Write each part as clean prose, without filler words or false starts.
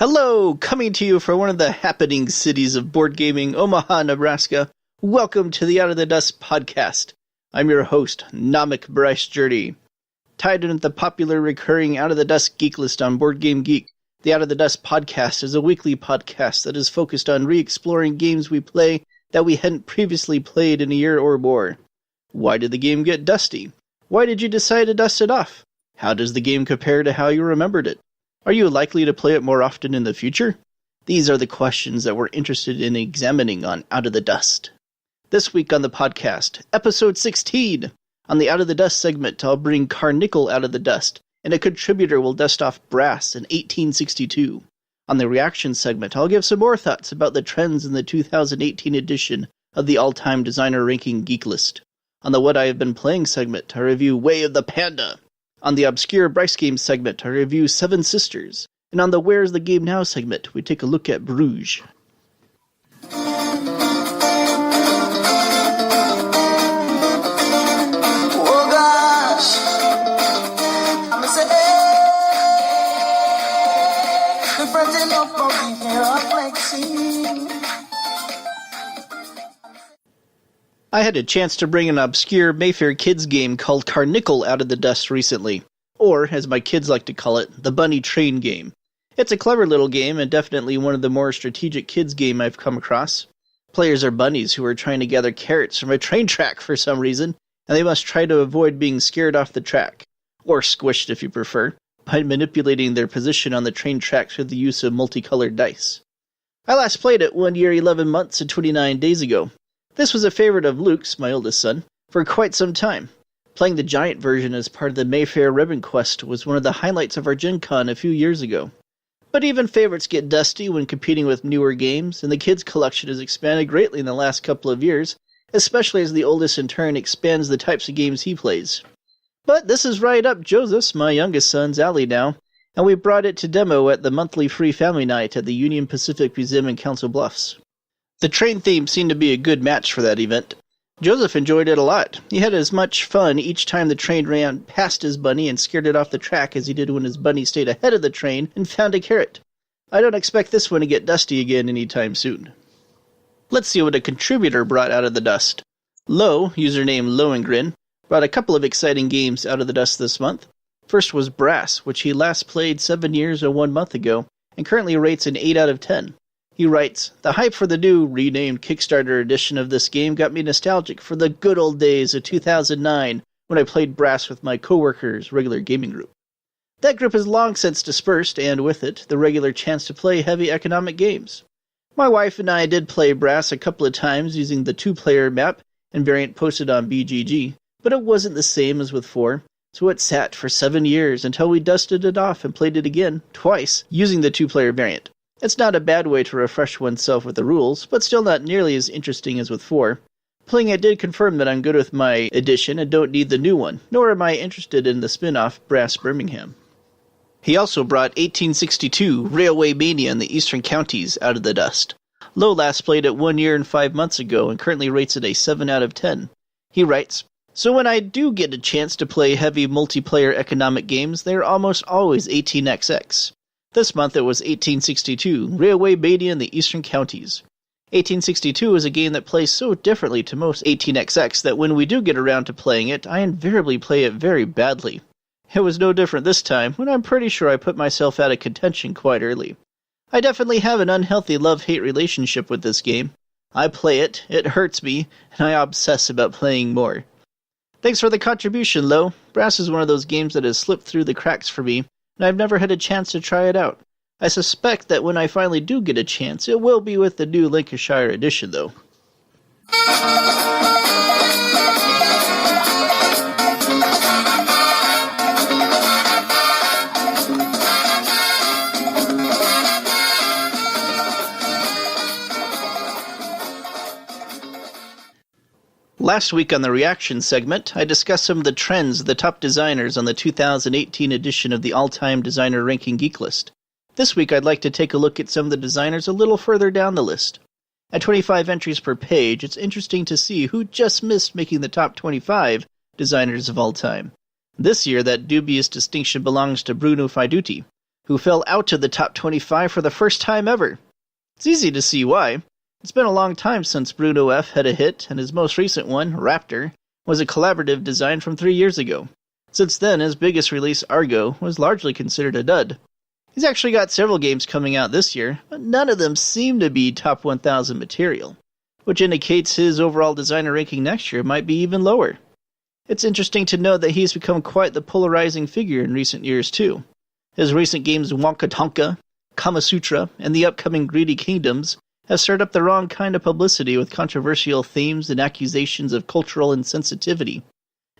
Hello, coming to you from one of the happening cities of board gaming, Omaha, Nebraska. Welcome to the Out of the Dust podcast. I'm your host, Nomic Bryce Journey. Tied into the popular recurring Out of the Dust Geeklist on Board Game Geek, the Out of the Dust podcast is a weekly podcast that is focused on re-exploring games we play that we hadn't previously played in a year or more. Why did the game get dusty? Why did you decide to dust it off? How does the game compare to how you remembered it? Are you likely to play it more often in the future? These are the questions that we're interested in examining on Out of the Dust. This week on the podcast, episode 16. On the Out of the Dust segment, I'll bring Karnickel out of the dust, and a contributor will dust off Brass in 1862. On the reaction segment, I'll give some more thoughts about the trends in the 2018 edition of the all-time designer ranking Geeklist. On the What I Have Been Playing segment, I review Way of the Panda. On the Obscure Bryce Games segment, I review Seven Sisters. And on the Where's the Game Now segment, we take a look at Bruges. Oh gosh, I'm I had a chance to bring an obscure Mayfair kids game called Karnickel out of the dust recently, or, as my kids like to call it, the Bunny Train game. It's a clever little game and definitely one of the more strategic kids game I've come across. Players are bunnies who are trying to gather carrots from a train track for some reason, and they must try to avoid being scared off the track, or squished if you prefer, by manipulating their position on the train track through the use of multicolored dice. I last played it 1 year, 11 months, and 29 days ago. This was a favorite of Luke's, my oldest son, for quite some time. Playing the giant version as part of the Mayfair Ribbon Quest was one of the highlights of our Gen Con a few years ago. But even favorites get dusty when competing with newer games, and the kids' collection has expanded greatly in the last couple of years, especially as the oldest in turn expands the types of games he plays. But this is right up Joseph's, my youngest son's, alley now, and we brought it to demo at the monthly free family night at the Union Pacific Museum in Council Bluffs. The train theme seemed to be a good match for that event. Joseph enjoyed it a lot. He had as much fun each time the train ran past his bunny and scared it off the track as he did when his bunny stayed ahead of the train and found a carrot. I don't expect this one to get dusty again anytime soon. Let's see what a contributor brought out of the dust. Lo, username Lohengrin, brought a couple of exciting games out of the dust this month. First was Brass, which he last played 7 years or 1 month ago, and currently rates an 8 out of 10. He writes, "The hype for the new, renamed Kickstarter edition of this game got me nostalgic for the good old days of 2009 when I played Brass with my co-workers' regular gaming group. That group has long since dispersed, and with it, the regular chance to play heavy economic games. My wife and I did play Brass a couple of times using the 2-player map and variant posted on BGG, but it wasn't the same as with 4, so it sat for 7 years until we dusted it off and played it again, twice, using the 2-player variant. It's not a bad way to refresh oneself with the rules, but still not nearly as interesting as with 4. Playing it did confirm that I'm good with my edition and don't need the new one, nor am I interested in the spin-off Brass Birmingham." He also brought 1862 Railway Mania in the Eastern Counties out of the dust. Lo last played it 1 year and 5 months ago and currently rates it a 7 out of 10. He writes, "So when I do get a chance to play heavy multiplayer economic games, they are almost always 18XX. This month it was 1862, Railway Mania in the Eastern Counties. 1862 is a game that plays so differently to most 18XX that when we do get around to playing it, I invariably play it very badly. It was no different this time, when I'm pretty sure I put myself out of contention quite early. I definitely have an unhealthy love-hate relationship with this game. I play it, it hurts me, and I obsess about playing more. Thanks for the contribution, Lo. Brass is one of those games that has slipped through the cracks for me, and I've never had a chance to try it out. I suspect that when I finally do get a chance, it will be with the new Lancashire edition, though." Last week on the reaction segment, I discussed some of the trends of the top designers on the 2018 edition of the all-time designer ranking Geeklist. This week I'd like to take a look at some of the designers a little further down the list. At 25 entries per page, it's interesting to see who just missed making the top 25 designers of all time. This year, that dubious distinction belongs to Bruno Faidutti. who fell out of the top 25 for the first time ever. It's easy to see why. It's been a long time since Bruno F had a hit, and his most recent one, Raptor, was a collaborative design from 3 years ago. Since then, his biggest release, Argo, was largely considered a dud. He's actually got several games coming out this year, but none of them seem to be top 1000 material, which indicates his overall designer ranking next year might be even lower. It's interesting to note that he's become quite the polarizing figure in recent years too. His recent games Wonka Tonka, Kama Sutra, and the upcoming Greedy Kingdoms have stirred up the wrong kind of publicity with controversial themes and accusations of cultural insensitivity.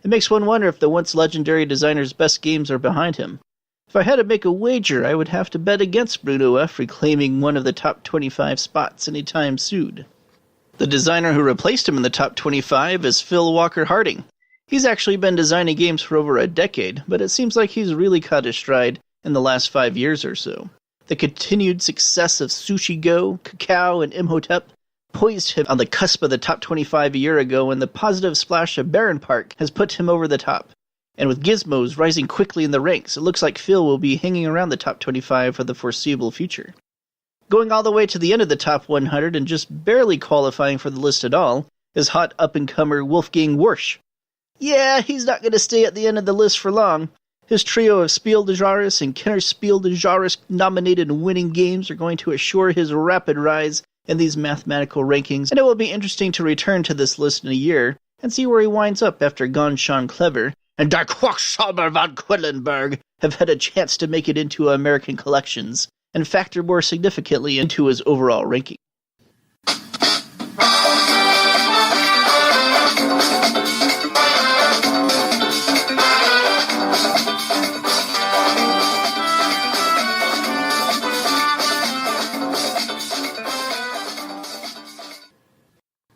It makes one wonder if the once legendary designer's best games are behind him. If I had to make a wager, I would have to bet against Bruno F reclaiming one of the top 25 spots anytime soon. The designer who replaced him in the top 25 is Phil Walker Harding. He's actually been designing games for over a decade, but it seems like he's really caught his stride in the last 5 years or so. The continued success of Sushi Go, Cacao, and Imhotep poised him on the cusp of the top 25 a year ago, and the positive splash of Baron Park has put him over the top. And with Gizmos rising quickly in the ranks, it looks like Phil will be hanging around the top 25 for the foreseeable future. Going all the way to the end of the top 100 and just barely qualifying for the list at all is hot up-and-comer Wolfgang Warsch. Yeah, he's not going to stay at the end of the list for long. His trio of Spiel des Jahres and Kenner Spiel des Jahres nominated and winning games are going to assure his rapid rise in these mathematical rankings, and it will be interesting to return to this list in a year and see where he winds up after Gonschon Clever and Dark Quacksalber von Quedlinburg have had a chance to make it into American collections and factor more significantly into his overall ranking.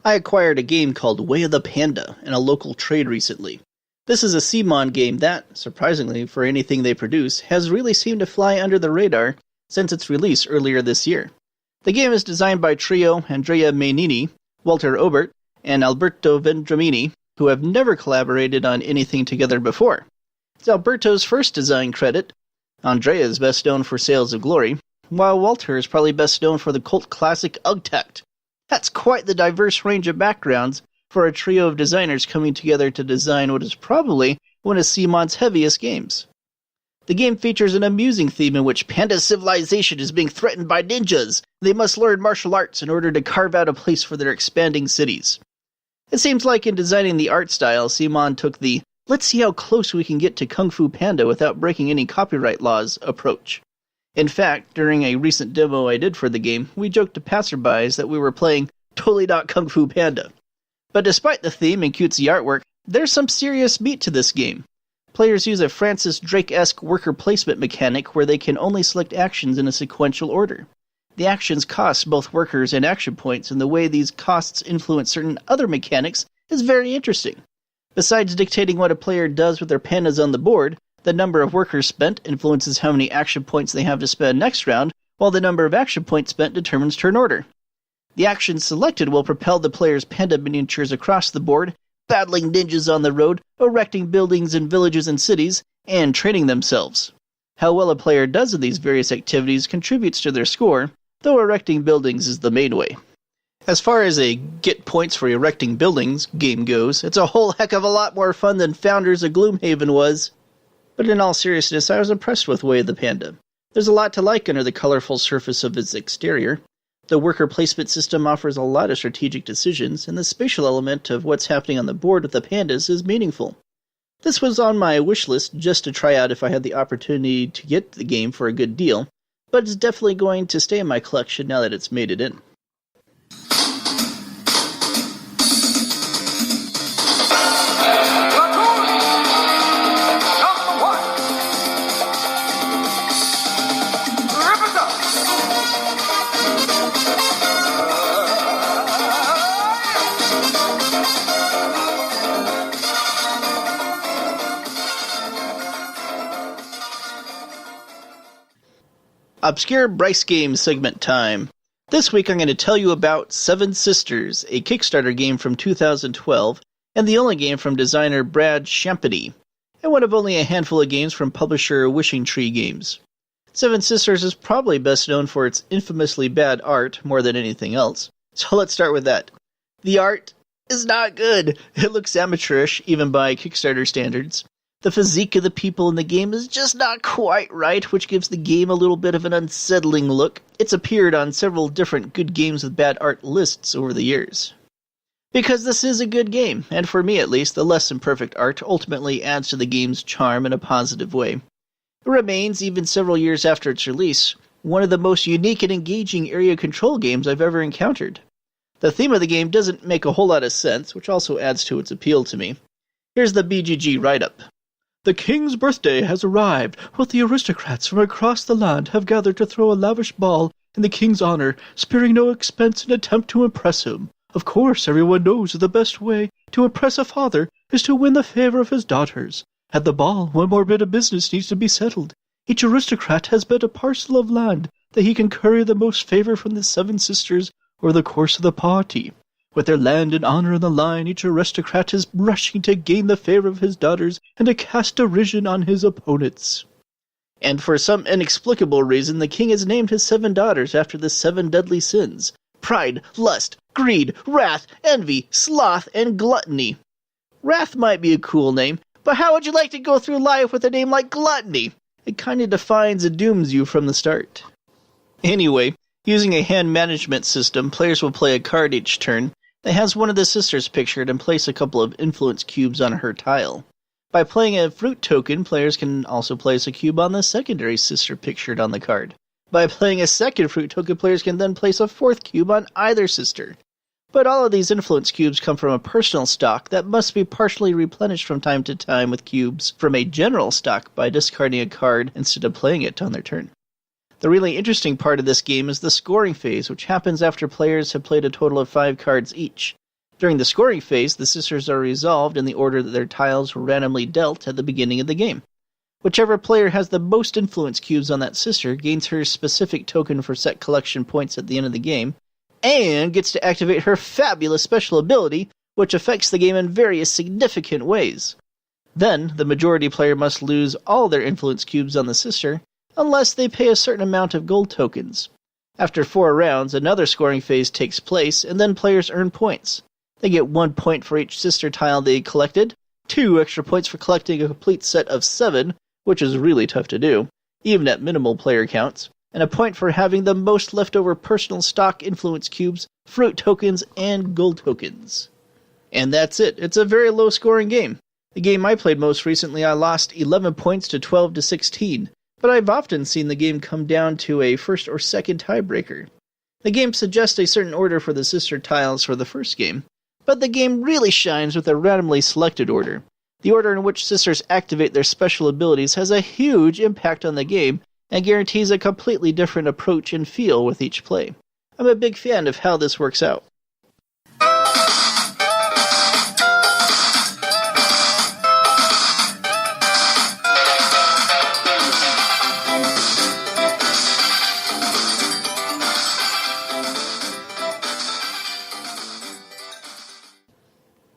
I acquired a game called Way of the Panda in a local trade recently. This is a CMON game that, surprisingly for anything they produce, has really seemed to fly under the radar since its release earlier this year. The game is designed by trio Andrea Mainini, Walter Obert, and Alberto Vendramini, who have never collaborated on anything together before. It's Alberto's first design credit. Andrea is best known for Sails of Glory, while Walter is probably best known for the cult classic Ugtakt. That's quite the diverse range of backgrounds for a trio of designers coming together to design what is probably one of CMON's heaviest games. The game features an amusing theme in which Panda's civilization is being threatened by ninjas. They must learn martial arts in order to carve out a place for their expanding cities. It seems like in designing the art style, CMON took the "let's see how close we can get to Kung Fu Panda without breaking any copyright laws" approach. In fact, during a recent demo I did for the game, we joked to passerbys that we were playing Totally Not Kung Fu Panda. But despite the theme and cutesy artwork, there's some serious meat to this game. Players use a Francis Drake-esque worker placement mechanic where they can only select actions in a sequential order. The actions cost both workers and action points, and the way these costs influence certain other mechanics is very interesting. Besides dictating what a player does with their pandas on the board, the number of workers spent influences how many action points they have to spend next round, while the number of action points spent determines turn order. The actions selected will propel the player's panda miniatures across the board, battling ninjas on the road, erecting buildings in villages and cities, and training themselves. How well a player does in these various activities contributes to their score, though erecting buildings is the main way. As far as a get points for erecting buildings game goes, it's a whole heck of a lot more fun than Founders of Gloomhaven was. But in all seriousness, I was impressed with Way of the Panda. There's a lot to like under the colorful surface of its exterior. The worker placement system offers a lot of strategic decisions, and the spatial element of what's happening on the board with the pandas is meaningful. This was on my wish list just to try out if I had the opportunity to get the game for a good deal, but it's definitely going to stay in my collection now that it's made it in. Obscure Bryce Game segment time. This week I'm going to tell you about Seven Sisters, a Kickstarter game from 2012, and the only game from designer Brad Champagny, and one of only a handful of games from publisher Wishing Tree Games. Seven Sisters is probably best known for its infamously bad art more than anything else. So let's start with that. The art is not good. It looks amateurish, even by Kickstarter standards. The physique of the people in the game is just not quite right, which gives the game a little bit of an unsettling look. It's appeared on several different good games with bad art lists over the years. Because this is a good game, and for me at least, the less than perfect art ultimately adds to the game's charm in a positive way. It remains, even several years after its release, one of the most unique and engaging area control games I've ever encountered. The theme of the game doesn't make a whole lot of sense, which also adds to its appeal to me. Here's the BGG write-up. The king's birthday has arrived, what the aristocrats from across the land have gathered to throw a lavish ball in the king's honor, sparing no expense in attempt to impress him. Of course, everyone knows that the best way to impress a father is to win the favor of his daughters. At the ball, one more bit of business needs to be settled. Each aristocrat has bet a parcel of land that he can curry the most favor from the seven sisters over the course of the party. With their land and honor on the line, each aristocrat is rushing to gain the favor of his daughters and to cast derision on his opponents. And for some inexplicable reason, the king has named his 7 daughters after the 7 deadly sins: pride, lust, greed, wrath, envy, sloth, and gluttony. Wrath might be a cool name, but how would you like to go through life with a name like gluttony? It kind of defines and dooms you from the start. Anyway, using a hand management system, players will play a card each turn that has one of the sisters pictured and place a couple of influence cubes on her tile. By playing a fruit token, players can also place a cube on the secondary sister pictured on the card. By playing a second fruit token, players can then place a 4th cube on either sister. But all of these influence cubes come from a personal stock that must be partially replenished from time to time with cubes from a general stock by discarding a card instead of playing it on their turn. The really interesting part of this game is the scoring phase, which happens after players have played a total of 5 cards each. During the scoring phase, the sisters are resolved in the order that their tiles were randomly dealt at the beginning of the game. Whichever player has the most influence cubes on that sister gains her specific token for set collection points at the end of the game, and gets to activate her fabulous special ability, which affects the game in various significant ways. Then, the majority player must lose all their influence cubes on the sister, unless they pay a certain amount of gold tokens. After 4 rounds, another scoring phase takes place, and then players earn points. They get 1 point for each sister tile they collected, 2 extra points for collecting a complete set of 7, which is really tough to do, even at minimal player counts, and a point for having the most leftover personal stock influence cubes, fruit tokens, and gold tokens. And that's it. It's a very low-scoring game. The game I played most recently, I lost 11 points to 12 to 16, but I've often seen the game come down to a first or second tiebreaker. The game suggests a certain order for the sister tiles for the first game, but the game really shines with a randomly selected order. The order in which sisters activate their special abilities has a huge impact on the game, and guarantees a completely different approach and feel with each play. I'm a big fan of how this works out.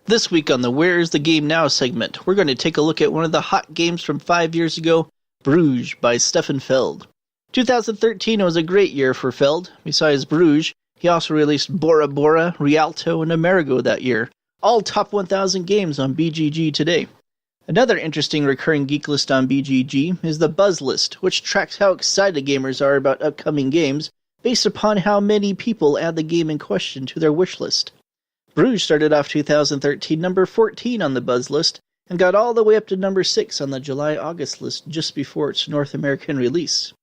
This week on the Where is the Game Now segment, we're going to take a look at one of the hot games from 5 years ago, Bruges by Stefan Feld. 2013 was a great year for Feld. Besides Bruges, he also released Bora Bora, Rialto, and Amerigo that year, all top 1,000 games on BGG today. Another interesting recurring Geeklist on BGG is the Buzz List, which tracks how excited gamers are about upcoming games based upon how many people add the game in question to their wish list. Bruges started off 2013 number 14 on the Buzz List, and got all the way up to number 6 on the July-August list just before its North American release.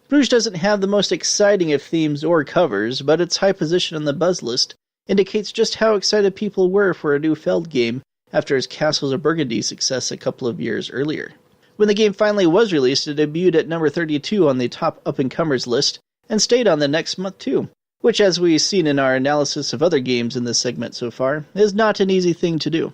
Bruges doesn't have the most exciting of themes or covers, but its high position on the Buzz List indicates just how excited people were for a new Feld game after his Castles of Burgundy success a couple of years earlier. When the game finally was released, it debuted at number 32 on the top up-and-comers list, and stayed on the next month too, which, as we've seen in our analysis of other games in this segment so far, is not an easy thing to do.